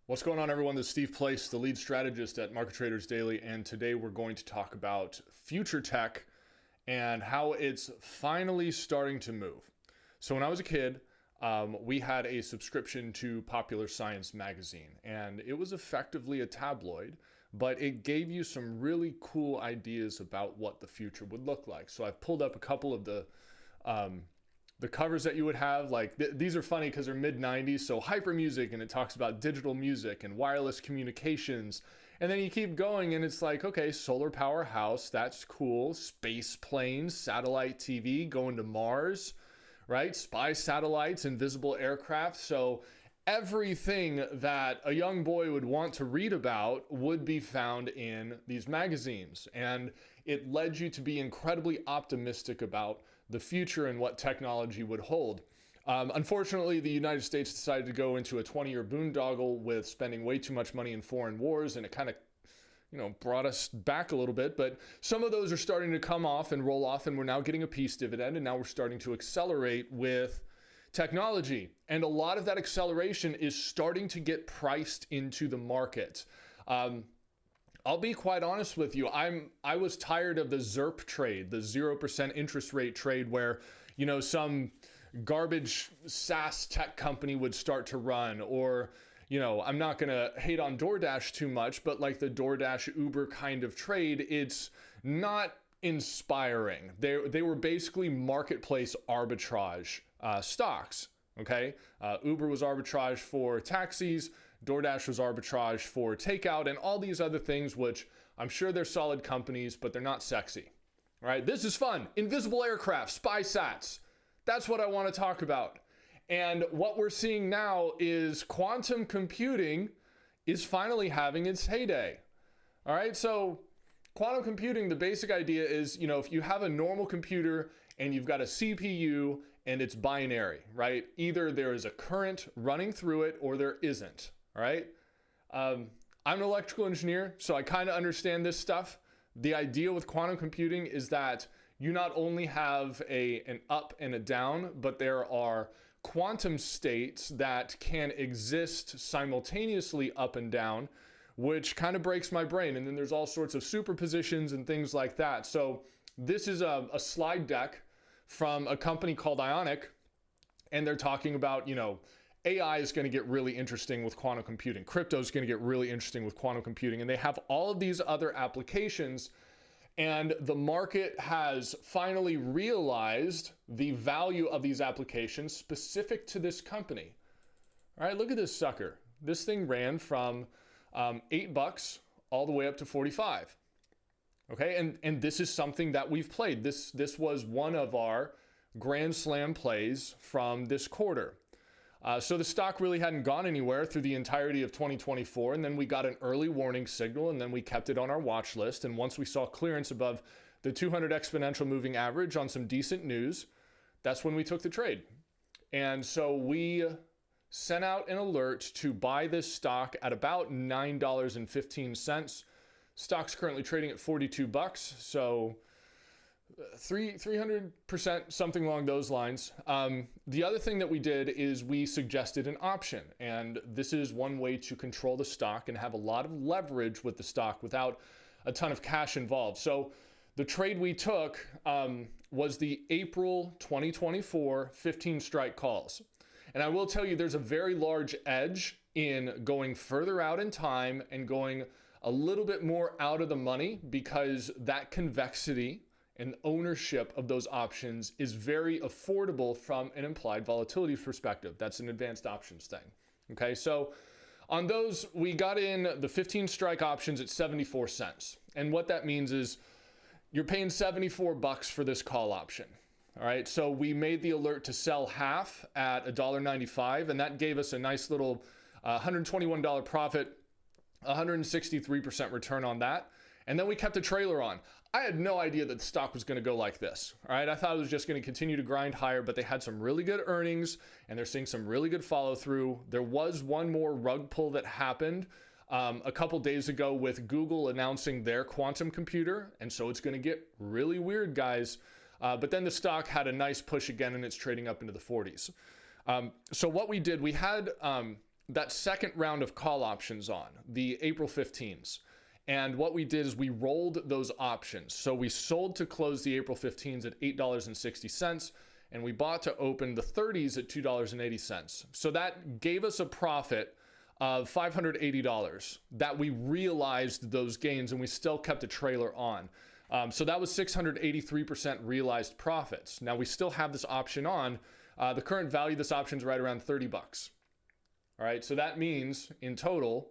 What's going on, everyone? This is Steve Place, the lead strategist at Market Traders Daily, and today we're going to talk about future tech and how it's finally starting to move. So when I was a kid, we had a subscription to Popular Science magazine, and it was effectively a tabloid, but it gave you some really cool ideas about what the future would look like. So I've pulled up a couple of the covers that you would have. Like these are funny because they're mid 90s. So hyper music, and it talks about digital music and wireless communications. And then you keep going and it's like, okay, solar power house, that's cool. Space planes, satellite TV, going to Mars, right? Spy satellites, invisible aircraft. So everything that a young boy would want to read about would be found in these magazines. And it led you to be incredibly optimistic about the future and what technology would hold. Unfortunately, the United States decided to go into a 20-year boondoggle with spending way too much money in foreign wars, and it kind of brought us back a little bit. But some of those are starting to come off and roll off, and we're now getting a peace dividend, and now we're starting to accelerate with technology. And a lot of that acceleration is starting to get priced into the market. I'll be quite honest with you. I was tired of the ZERP trade, the 0% interest rate trade, where some garbage SaaS tech company would start to run, or I'm not gonna hate on DoorDash too much, but like the DoorDash Uber kind of trade, it's not inspiring. They were basically marketplace arbitrage stocks. Okay, Uber was arbitrage for taxis, DoorDash was arbitrage for takeout, and all these other things, which I'm sure they're solid companies, but they're not sexy. All right, this is fun. Invisible aircraft, spy sats. That's what I want to talk about. And what we're seeing now is quantum computing is finally having its heyday. All right, so quantum computing, the basic idea is, if you have a normal computer and you've got a CPU and it's binary, right? Either there is a current running through it or there isn't, all right? I'm an electrical engineer, so I kind of understand this stuff. The idea with quantum computing is that you not only have an up and a down, but there are quantum states that can exist simultaneously up and down, which kind of breaks my brain. And then there's all sorts of superpositions and things like that. So this is a slide deck from a company called Ionic, and they're talking about, AI is going to get really interesting with quantum computing. Crypto is going to get really interesting with quantum computing. And they have all of these other applications, and the market has finally realized the value of these applications specific to this company. All right, look at this sucker. This thing ran from $8 all the way up to 45. Okay, and this is something that we've played. This was one of our Grand Slam plays from this quarter. So the stock really hadn't gone anywhere through the entirety of 2024, and then we got an early warning signal, and then we kept it on our watch list. And once we saw clearance above the 200 exponential moving average on some decent news, that's when we took the trade. And so we sent out an alert to buy this stock at about $9.15. Stock's currently trading at 42 bucks, so 300%, something along those lines. The other thing that we did is we suggested an option, and this is one way to control the stock and have a lot of leverage with the stock without a ton of cash involved. So the trade we took was the April 2024 15 strike calls. And I will tell you, there's a very large edge in going further out in time and going a little bit more out of the money, because that convexity and ownership of those options is very affordable from an implied volatility perspective. That's an advanced options thing. Okay, so on those, we got in the 15 strike options at 74 cents. And what that means is you're paying 74 bucks for this call option. All right, so we made the alert to sell half at $1.95, and that gave us a nice little $121 profit, 163% return on that. And then we kept the trailer on. I had no idea that the stock was going to go like this. All right, I thought it was just going to continue to grind higher, but they had some really good earnings and they're seeing some really good follow through. There was one more rug pull that happened a couple days ago with Google announcing their quantum computer. And so it's going to get really weird, guys. But then the stock had a nice push again, and it's trading up into the 40s. So what we did, we had that second round of call options on, the April 15s. And what we did is we rolled those options. So we sold to close the April 15s at $8.60, and we bought to open the 30s at $2.80. So that gave us a profit of $580 that we realized those gains, and we still kept a trailer on. So that was 683% realized profits. Now we still have this option on. The current value of this option is right around 30 bucks. All right, so that means in total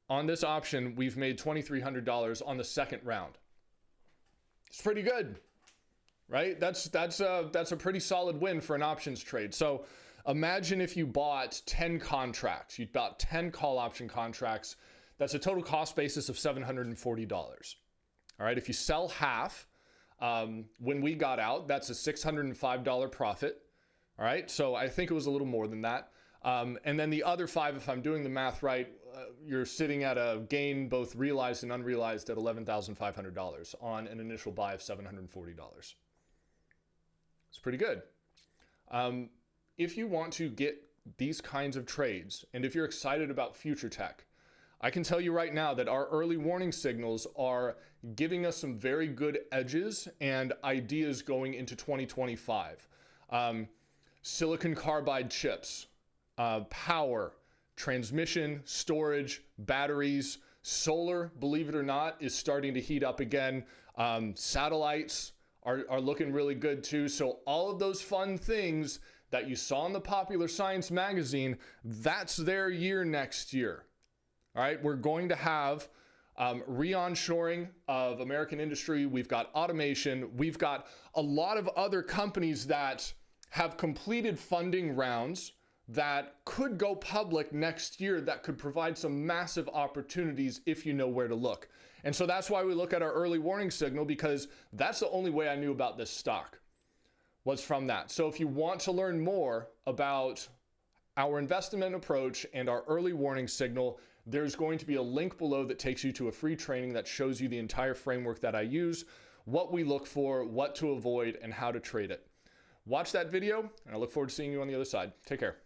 on this option, we've made $2,300 on the second round. It's pretty good, right? That's a pretty solid win for an options trade. So imagine if you bought 10 contracts, you bought 10 call option contracts. That's a total cost basis of $740. All right, if you sell half, when we got out, that's a $605 profit. All right, so I think it was a little more than that. And then the other 5, if I'm doing the math right, you're sitting at a gain, both realized and unrealized, at $11,500 on an initial buy of $740. It's pretty good. If you want to get these kinds of trades, and if you're excited about future tech, I can tell you right now that our early warning signals are giving us some very good edges and ideas going into 2025. Silicon carbide chips, power, transmission, storage, batteries, solar, believe it or not, is starting to heat up again. Satellites are looking really good too. So all of those fun things that you saw in the Popular Science magazine, that's their year next year. All right, we're going to have re-onshoring of American industry. We've got automation. We've got a lot of other companies that have completed funding rounds that could go public next year, that could provide some massive opportunities if you know where to look. And so that's why we look at our early warning signal, because that's the only way I knew about this stock, was from that. So if you want to learn more about our investment approach and our early warning signal, there's going to be a link below that takes you to a free training that shows you the entire framework that I use, what we look for, what to avoid, and how to trade it. Watch that video, and I look forward to seeing you on the other side. Take care.